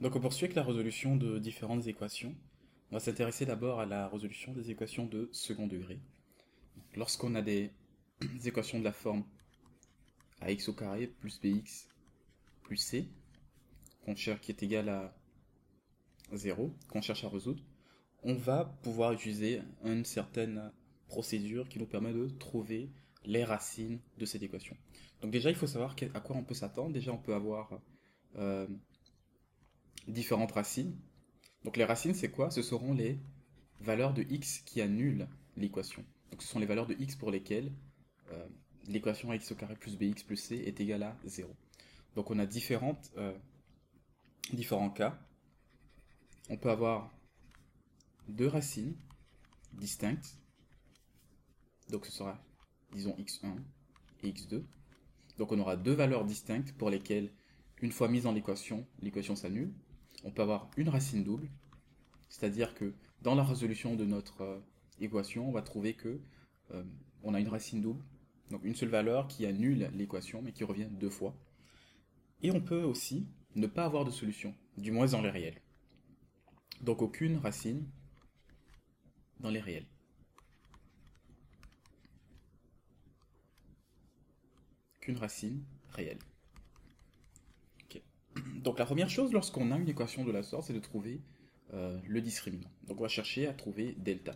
Donc on poursuit avec la résolution de différentes équations. On va s'intéresser d'abord à la résolution des équations de second degré. Lorsqu'on a des équations de la forme ax au carré plus bx plus c, qui est égal à 0, qu'on cherche à résoudre, on va pouvoir utiliser une certaine procédure qui nous permet de trouver les racines de cette équation. Donc déjà, il faut savoir à quoi on peut s'attendre. Déjà, on peut avoir euh, différentes racines. Donc les racines, c'est quoi? Ce seront les valeurs de x qui annulent l'équation. Donc ce sont les valeurs de x pour lesquelles l'équation ax au carré plus bx plus c est égale à 0. Donc on a différents cas. On peut avoir deux racines distinctes. Donc ce sera, disons, x1 et x2. Donc on aura deux valeurs distinctes pour lesquelles, une fois mise dans l'équation, l'équation s'annule. On peut avoir une racine double, c'est-à-dire que dans la résolution de notre équation, on va trouver que on a une racine double, donc une seule valeur qui annule l'équation, mais qui revient deux fois. Et on peut aussi ne pas avoir de solution, du moins dans les réels. Donc aucune racine dans les réels. Qu'une racine réelle. Okay. Donc la première chose lorsqu'on a une équation de la sorte, c'est de trouver le discriminant. Donc on va chercher à trouver delta.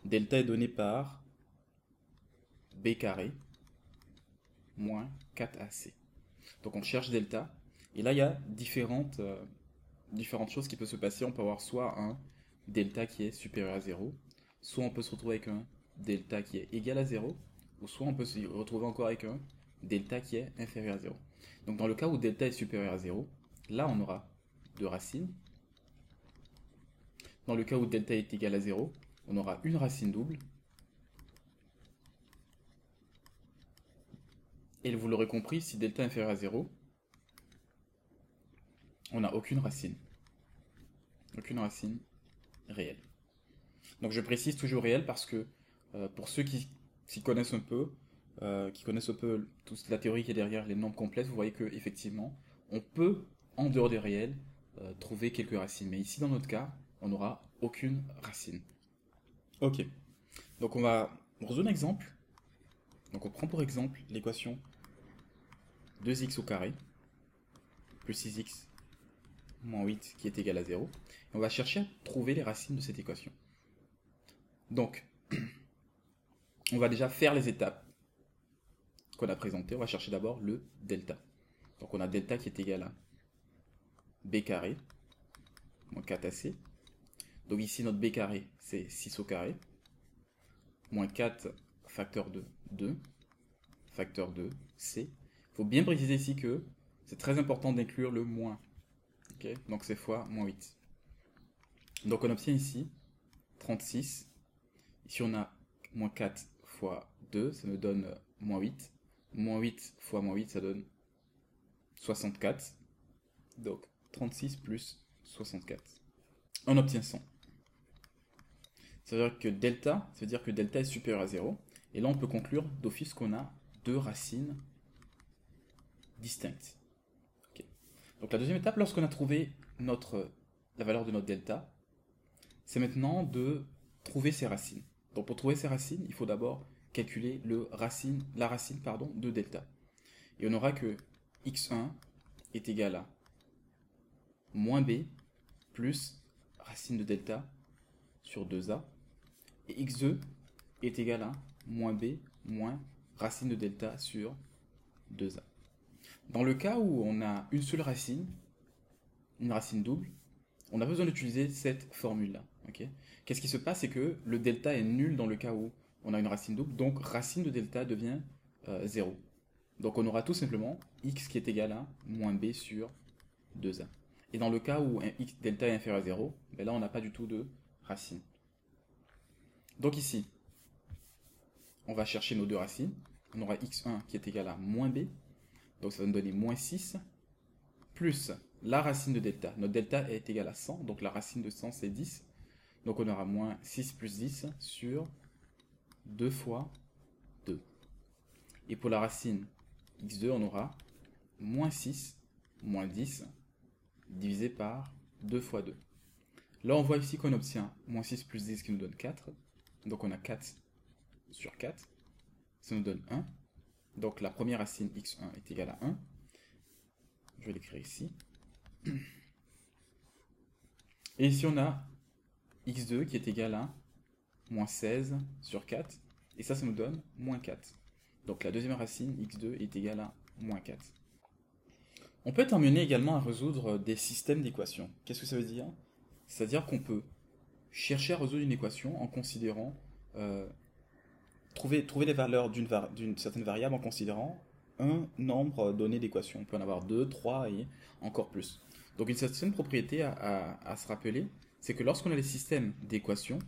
Delta est donné par b carré moins 4ac. Donc on cherche delta, et là il y a différentes choses qui peuvent se passer. On peut avoir soit un delta qui est supérieur à 0, soit on peut se retrouver avec un delta qui est égal à 0, ou soit on peut se retrouver encore avec un delta qui est inférieur à 0. Donc dans le cas où delta est supérieur à 0, là on aura deux racines. Dans le cas où delta est égal à 0, on aura une racine double. Et vous l'aurez compris, si delta est inférieur à 0, on n'a aucune racine. Aucune racine réelle. Donc je précise toujours réel parce que pour ceux qui s'y connaissent un peu, qui connaissent un peu toute la théorie qui est derrière les nombres complexes, vous voyez que effectivement, on peut, en dehors des réels, trouver quelques racines. Mais ici, dans notre cas, on n'aura aucune racine. Ok. Donc on va résoudre un exemple. Donc on prend pour exemple l'équation 2x au carré plus 6x moins 8 qui est égal à 0. Et on va chercher à trouver les racines de cette équation. Donc, on va déjà faire les étapes qu'on a présentées. On va chercher d'abord le delta. Donc on a delta qui est égal à b carré moins 4ac. Donc ici notre b carré c'est 6 au carré. Moins 4 facteur de 2. Facteur de c. Il faut bien préciser ici que c'est très important d'inclure le moins. Okay, donc c'est fois moins 8. Donc on obtient ici 36. Ici on a moins 4 fois 2, ça nous donne moins 8. Moins 8 fois moins 8, ça donne 64. Donc 36 plus 64. On obtient 100. Ça veut dire que delta est supérieur à 0. Et là on peut conclure d'office qu'on a deux racines distinctes. Okay. Donc la deuxième étape, lorsqu'on a trouvé la valeur de notre delta, c'est maintenant de trouver ses racines. Donc pour trouver ses racines, il faut d'abord calculer la racine de delta. Et on aura que x1 est égal à moins b plus racine de delta sur 2a. Et x2 est égal à moins b moins racine de delta sur 2a. Dans le cas où on a une seule racine, une racine double, on a besoin d'utiliser cette formule-là. Okay. Qu'est-ce qui se passe? C'est que le delta est nul dans le cas où on a une racine double, donc racine de delta devient 0. Donc on aura tout simplement x qui est égal à moins b sur 2a. Et dans le cas où delta est inférieur à 0, ben là on n'a pas du tout de racine. Donc ici, on va chercher nos deux racines. On aura x1 qui est égal à moins b, donc ça va nous donner moins 6, plus la racine de delta. Notre delta est égal à 100, donc la racine de 100 c'est 10. Donc on aura moins 6 plus 10 sur 2 fois 2. Et pour la racine x2, on aura moins 6, moins 10, divisé par 2 fois 2. Là, on voit ici qu'on obtient moins 6 plus 10 qui nous donne 4. Donc on a 4 sur 4. Ça nous donne 1. Donc la première racine x1 est égale à 1. Je vais l'écrire ici. Et ici on a x2 qui est égal à moins 16 sur 4. Et ça nous donne moins 4. Donc la deuxième racine x2 est égale à moins 4. On peut être amené également à résoudre des systèmes d'équations. Qu'est-ce que ça veut dire? C'est-à-dire qu'on peut chercher à résoudre une équation en considérant trouver les valeurs d'une certaine variable en considérant un nombre donné d'équations. On peut en avoir 2, 3 et encore plus. Donc une certaine propriété à se rappeler, c'est que lorsqu'on a les systèmes d'équations,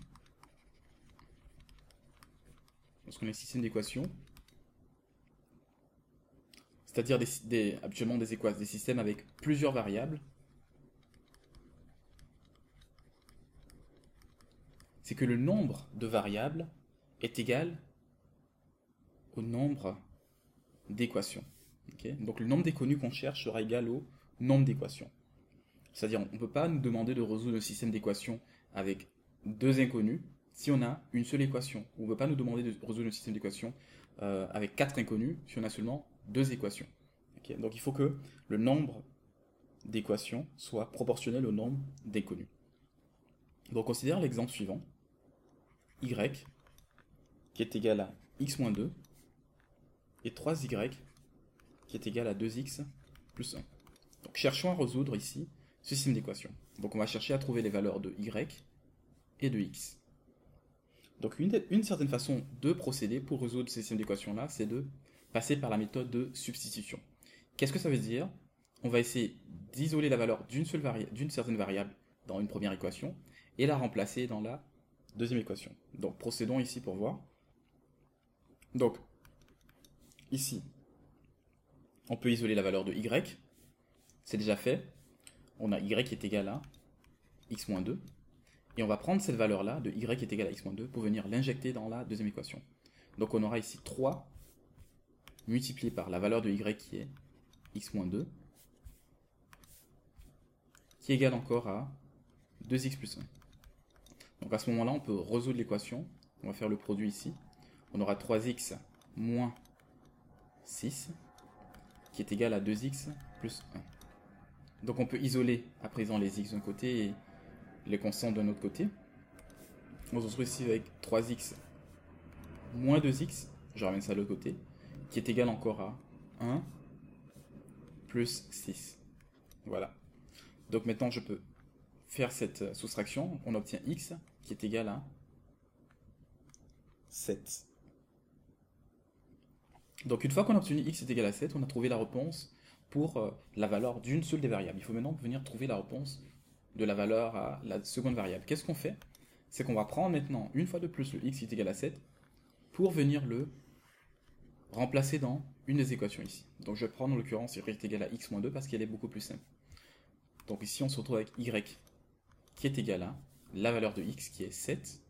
c'est-à-dire habituellement des systèmes avec plusieurs variables, c'est que le nombre de variables est égal au nombre d'équations. Okay? Donc le nombre d'inconnus qu'on cherche sera égal au nombre d'équations. C'est-à-dire on ne peut pas nous demander de résoudre un système d'équations avec 2 inconnus si on a une seule équation. On ne peut pas nous demander de résoudre un système d'équations avec 4 inconnus si on a seulement 2 équations. Okay? Donc il faut que le nombre d'équations soit proportionnel au nombre d'inconnus. Donc considère l'exemple suivant. Y qui est égal à x moins 2 et 3y qui est égal à 2x plus 1. Donc cherchons à résoudre ici ce système d'équations. Donc on va chercher à trouver les valeurs de y et de x. Donc une certaine façon de procéder pour résoudre ce système d'équations-là, c'est de passer par la méthode de substitution. Qu'est-ce que ça veut dire? On va essayer d'isoler la valeur d'une certaine variable dans une première équation et la remplacer dans la deuxième équation. Donc procédons ici pour voir. Donc ici, on peut isoler la valeur de y. C'est déjà fait. On a y qui est égal à x moins 2. Et on va prendre cette valeur-là, de y qui est égal à x moins 2, pour venir l'injecter dans la deuxième équation. Donc on aura ici 3 multiplié par la valeur de y qui est x moins 2, qui est égal encore à 2x plus 1. Donc à ce moment-là, on peut résoudre l'équation. On va faire le produit ici. On aura 3x moins 6, qui est égal à 2x plus 1. Donc on peut isoler à présent les x d'un côté et les constantes d'un autre côté. On se retrouve ici avec 3x moins 2x, je ramène ça de l'autre côté, qui est égal encore à 1 plus 6. Voilà. Donc maintenant je peux faire cette soustraction. On obtient x qui est égal à 7. Donc une fois qu'on a obtenu x est égal à 7, on a trouvé la réponse pour la valeur d'une seule des variables. Il faut maintenant venir trouver la réponse de la valeur à la seconde variable. Qu'est-ce qu'on fait? C'est qu'on va prendre maintenant, une fois de plus, le x qui est égal à 7, pour venir le remplacer dans une des équations ici. Donc je vais prendre en l'occurrence y est égal à x moins 2 parce qu'elle est beaucoup plus simple. Donc ici on se retrouve avec y qui est égal à la valeur de x qui est 7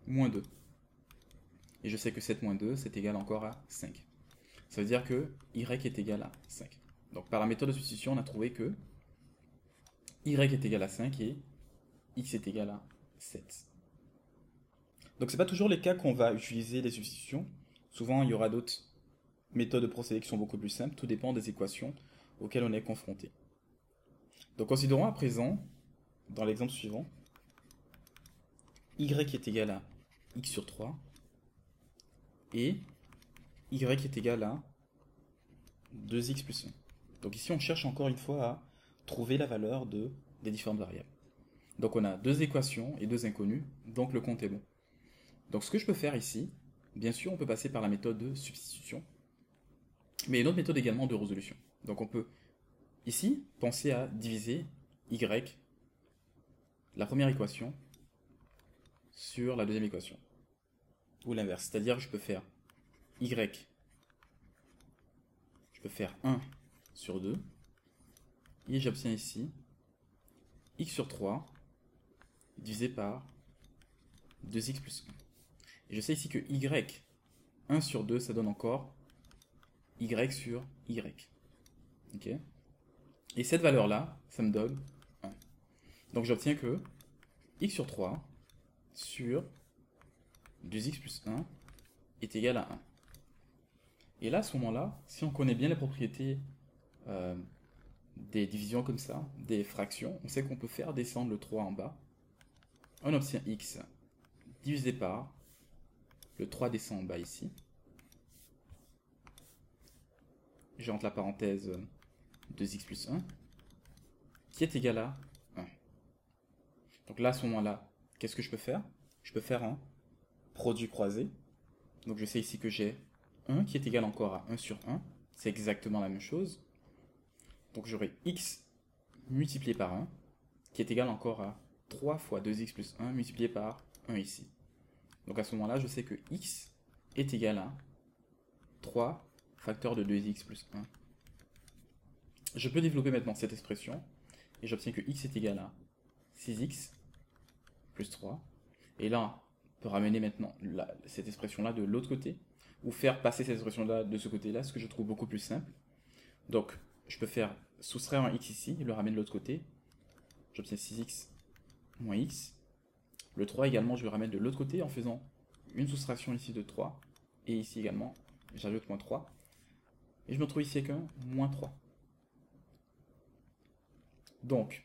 moins 2. Et je sais que 7 moins 2 c'est égal encore à 5. Ça veut dire que y est égal à 5. Donc par la méthode de substitution, on a trouvé que y est égal à 5 et x est égal à 7. Donc c'est pas toujours les cas qu'on va utiliser les substitutions. Souvent il y aura d'autres méthodes de procédé qui sont beaucoup plus simples. Tout dépend des équations auxquelles on est confronté. Donc considérons à présent, dans l'exemple suivant, y est égal à x sur 3 et y est égal à 2x plus 1. Donc ici on cherche encore une fois à trouver la valeur des différentes variables. Donc on a deux équations et deux inconnus, donc le compte est bon. Donc ce que je peux faire ici, bien sûr on peut passer par la méthode de substitution, mais il y a une autre méthode également de résolution. Donc on peut ici penser à diviser y, la première équation, sur la deuxième équation. Ou l'inverse, c'est-à-dire que je peux faire y, je peux faire 1 sur 2, et j'obtiens ici x sur 3 divisé par 2x plus 1. Et je sais ici que y, 1 sur 2, ça donne encore y sur y. Ok? Et cette valeur-là, ça me donne 1. Donc j'obtiens que x sur 3 sur 2x plus 1 est égal à 1. Et là, à ce moment-là, si on connaît bien les propriétés des divisions comme ça, des fractions, on sait qu'on peut faire descendre le 3 en bas. On obtient x divisé par le 3 descend en bas ici. J'ai entre la parenthèse 2x plus 1 qui est égal à 1. Donc là, à ce moment-là, qu'est-ce que je peux faire? Je peux faire un produit croisé. Donc je sais ici que j'ai 1 qui est égal encore à 1 sur 1. C'est exactement la même chose. Donc j'aurai x multiplié par 1 qui est égal encore à 3 fois 2x plus 1 multiplié par 1 ici. Donc à ce moment-là, je sais que x est égal à 3 facteur de 2x plus 1. Je peux développer maintenant cette expression et j'obtiens que x est égal à 6x plus 3. Et là, on peut ramener maintenant cette expression-là de l'autre côté ou faire passer cette expression-là de ce côté-là, ce que je trouve beaucoup plus simple. Donc, je peux faire soustraire un x ici et le ramener de l'autre côté. J'obtiens 6x moins x. Le 3 également, je le ramène de l'autre côté en faisant une soustraction ici de 3. Et ici également, j'ajoute moins 3. Et je me retrouve ici avec un moins 3. Donc,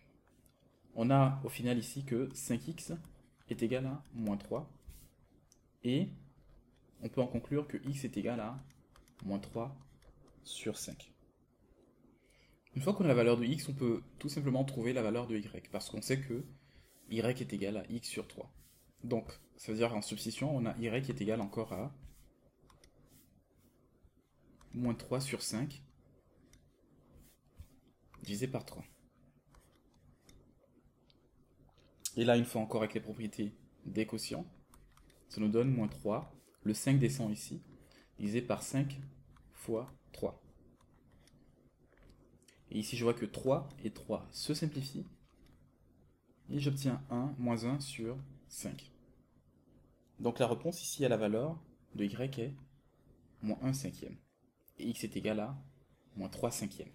on a au final ici que 5x est égal à moins 3. Et on peut en conclure que x est égal à moins 3 sur 5. Une fois qu'on a la valeur de x, on peut tout simplement trouver la valeur de y, parce qu'on sait que y est égal à x sur 3. Donc, ça veut dire en substitution, on a y qui est égal encore à moins 3 sur 5 divisé par 3. Et là, une fois encore avec les propriétés des quotients, ça nous donne moins 3. Le 5 descend ici, divisé par 5 fois 3. Et ici, je vois que 3 et 3 se simplifient. Et j'obtiens 1 moins 1 sur 5. Donc la réponse ici à la valeur de y est moins 1 cinquième. Et x est égal à moins 3 cinquièmes.